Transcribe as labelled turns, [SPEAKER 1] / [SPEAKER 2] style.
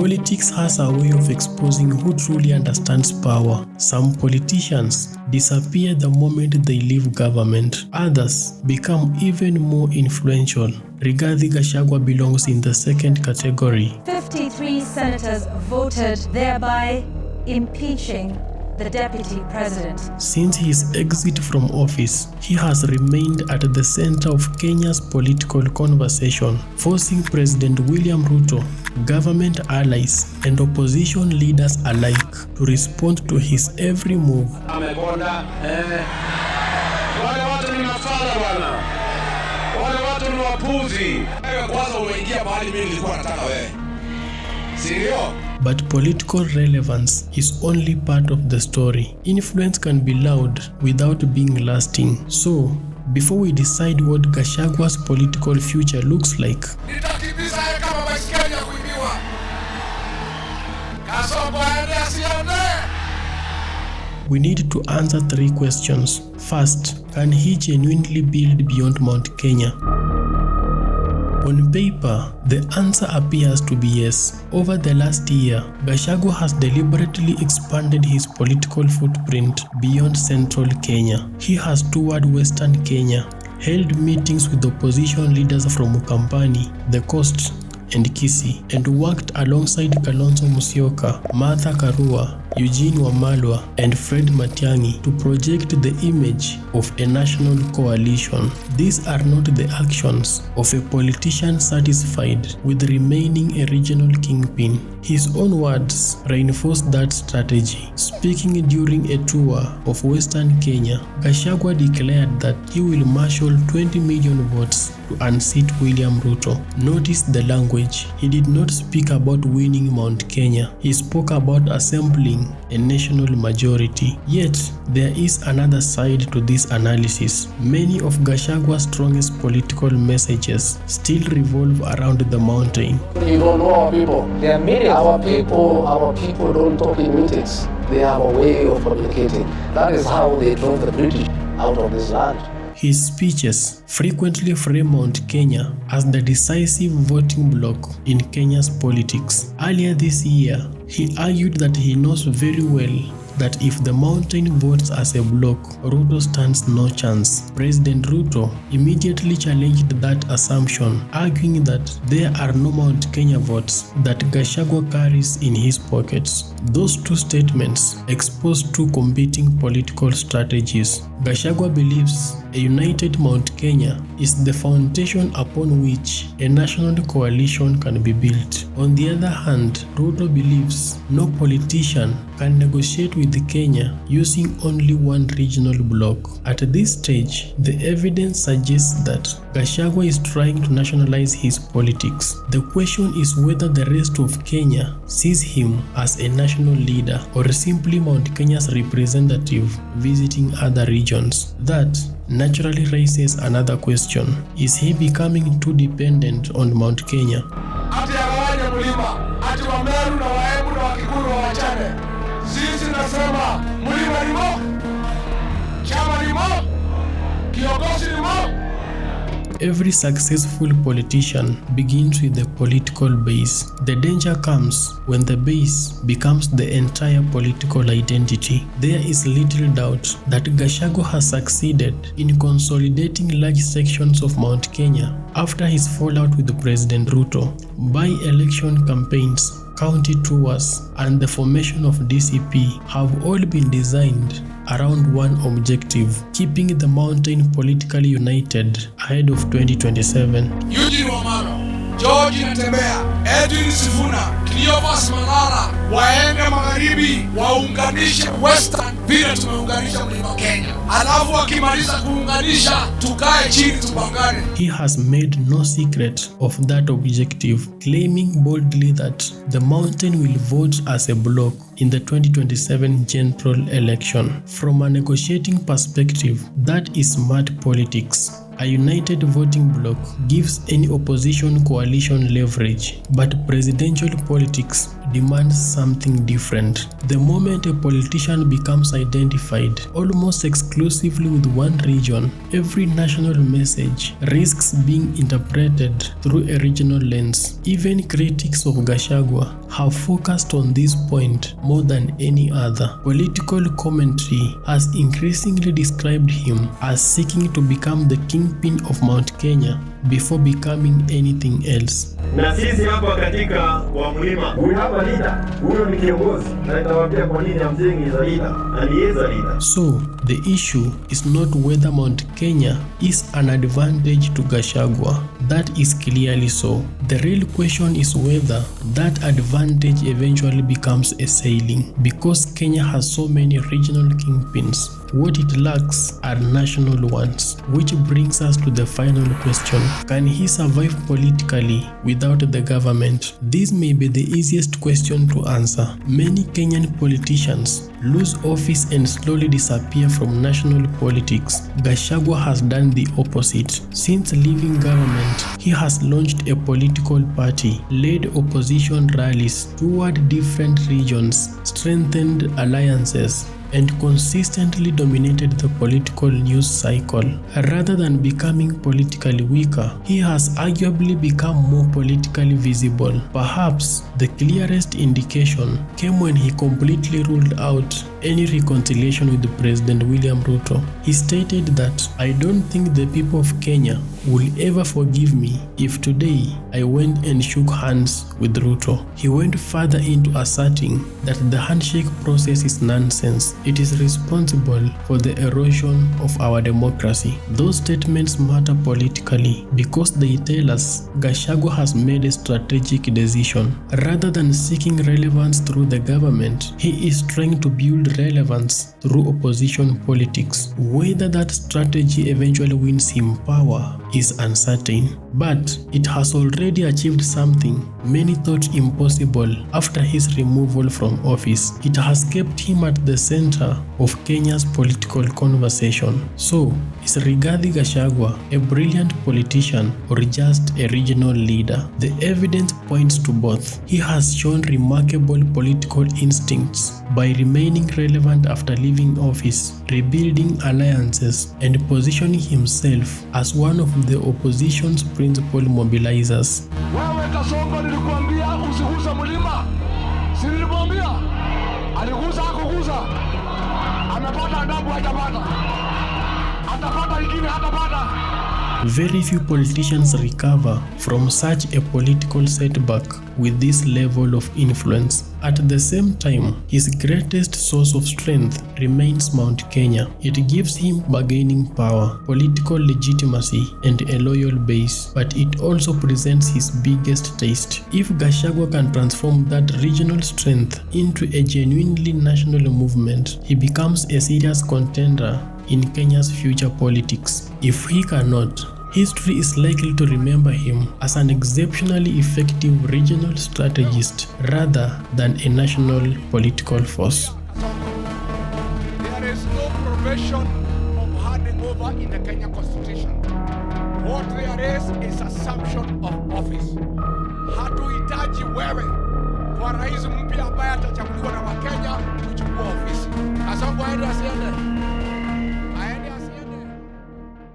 [SPEAKER 1] Politics has a way of exposing who truly understands power. Some politicians disappear the moment they leave government. Others become even more influential. Rigathi Gachagua belongs in the second category.
[SPEAKER 2] 53 senators voted, thereby impeaching the deputy president.
[SPEAKER 1] Since his exit from office, he has remained at the center of Kenya's political conversation, forcing President William Ruto, government allies, and opposition leaders alike to respond to his every move.
[SPEAKER 3] Wale watu ni mafala bwana. Wale watu ni wapuzi. Kwanza umeingia mahali mimi nilikuwa nataka wewe. Sirio?
[SPEAKER 1] But political relevance is only part of the story. Influence can be loud without being lasting. So, before we decide what Gachagua's political future looks like, we need to answer 3 questions. First, can he genuinely build beyond Mount Kenya? On paper, the answer appears to be yes. Over the last year, Gachagua has deliberately expanded his political footprint beyond central Kenya. He has toured western Kenya, held meetings with opposition leaders from Ukambani, the coast, and Kisii, and worked alongside Kalonzo Musyoka, Martha Karua, Eugene Wamalwa, and Fred Matiang'i to project the image of a national coalition. These are not the actions of a politician satisfied with remaining a regional kingpin. His own words reinforce that strategy. Speaking during a tour of Western Kenya, Gachagua declared that he will marshal 20 million votes to unseat William Ruto. Notice the language. He did not speak about winning Mount Kenya. He spoke about assembling a national majority. Yet, there is another side to this analysis. Many of Gachagua's strongest political messages still revolve around the mountain.
[SPEAKER 4] You don't know our people. They are millions. Our people don't talk in meetings. They have a way of communicating. That is how they drove the British out of this land.
[SPEAKER 1] His speeches frequently frame Mount Kenya as the decisive voting bloc in Kenya's politics. Earlier this year, he argued that he knows very well that if the mountain votes as a bloc, Ruto stands no chance. President Ruto immediately challenged that assumption, arguing that there are no Mount Kenya votes that Gachagua carries in his pockets. Those two statements expose two competing political strategies. Gachagua believes a united Mount Kenya is the foundation upon which a national coalition can be built. On the other hand, Ruto believes no politician can negotiate with Kenya using only one regional bloc. At this stage, the evidence suggests that Gachagua is trying to nationalize his politics. The question is whether the rest of Kenya sees him as a national leader or simply Mount Kenya's representative visiting other regions. That naturally raises another question. Is he becoming too dependent on Mount Kenya?
[SPEAKER 3] Ati agawanya mlima, ati Wameru na Waembu na Wakikuyu wawachane. Sisi nasema mlima ni mo, chama ni mo, kiongozi ni mo.
[SPEAKER 1] Every successful politician begins with the political base. The danger comes when the base becomes the entire political identity. There is little doubt that Gachagua has succeeded in consolidating large sections of Mount Kenya after his fallout with President Ruto. By-election campaigns, county tours, and the formation of DCP have all been designed around one objective: keeping the mountain politically united ahead of 2027.
[SPEAKER 3] Eugene Wamalwa, George Natembea, Edwin Sifuna, Cleophas Malala waende magharibi waunganishe Western vile tumeunganisha mlima Kenya. Alafu wakimaliza kuunganisha tukae chini tupangane.
[SPEAKER 1] He has made no secret of that objective, claiming boldly that the mountain will vote as a bloc in the 2027 general election. From a negotiating perspective, that is smart politics. A united voting bloc gives any opposition coalition leverage, but presidential politics demands something different. The moment a politician becomes identified almost exclusively with one region, every national message risks being interpreted through a regional lens. Even critics of Gachagua have focused on this point more than any other. Political commentary has increasingly described him as seeking to become the kingpin of Mount Kenya before becoming anything else.
[SPEAKER 5] Na sisi hapa katika wa mlima, we have a leader. Huyo ni kiongozi. Na nitawaambia kwa nini Matiang'i is a leader. And he is a leader.
[SPEAKER 1] So, the issue is not whether Mount Kenya is an advantage to Gachagua. That is clearly so. The real question is whether that advantage eventually becomes a ceiling, because Kenya has so many regional kingpins. What it lacks are national ones, which brings us to the final question. Can he survive politically without the government? This may be the easiest question to answer. Many Kenyan politicians lose office and slowly disappear from national politics. Gachagua has done the opposite. Since leaving government, he has launched a political party, led opposition rallies toward different regions, strengthened alliances, and consistently dominated the political news cycle. Rather than becoming politically weaker, he has arguably become more politically visible. Perhaps the clearest indication came when he completely ruled out any reconciliation with President William Ruto. He stated that, "I don't think the people of Kenya will ever forgive me if today I went and shook hands with Ruto." He went further into asserting that the handshake process is nonsense. It is responsible for the erosion of our democracy. Those statements matter politically because they tell us Gachagua has made a strategic decision. Rather than seeking relevance through the government, he is trying to build relevance through opposition politics. Whether that strategy eventually wins him power is uncertain, but it has already achieved something many thought impossible after his removal from office. It has kept him at the center of Kenya's political conversation. So, is Rigathi Gachagua a brilliant politician or just a regional leader? The evidence points to both. He has shown remarkable political instincts by remaining relevant after leaving office, rebuilding alliances, and positioning himself as one of the opposition's principal mobilizers.
[SPEAKER 3] Wewe Kasongo, nilikuambia usigusa mlima. Si nilimwambia? Aligusa hakugusa. Amepata adabu hajapata. Atapata ingine hatapata.
[SPEAKER 1] Very few politicians recover from such a political setback with this level of influence. At the same time, his greatest source of strength remains Mount Kenya. It gives him bargaining power, political legitimacy, and a loyal base, but it also presents his biggest taste. If Gachagua can transform that regional strength into a genuinely national movement, he becomes a serious contender in Kenya's future politics. If he cannot, history is likely to remember him as an exceptionally effective regional strategist rather than a national political force.
[SPEAKER 3] There is no provision of handing over in the Kenya Constitution. What there is assumption of office. Hatuhitaji wewe kwa rais mpya ambaye atachaguliwa na Wakenya kuchukua ofisi. Kasongo aende asiende?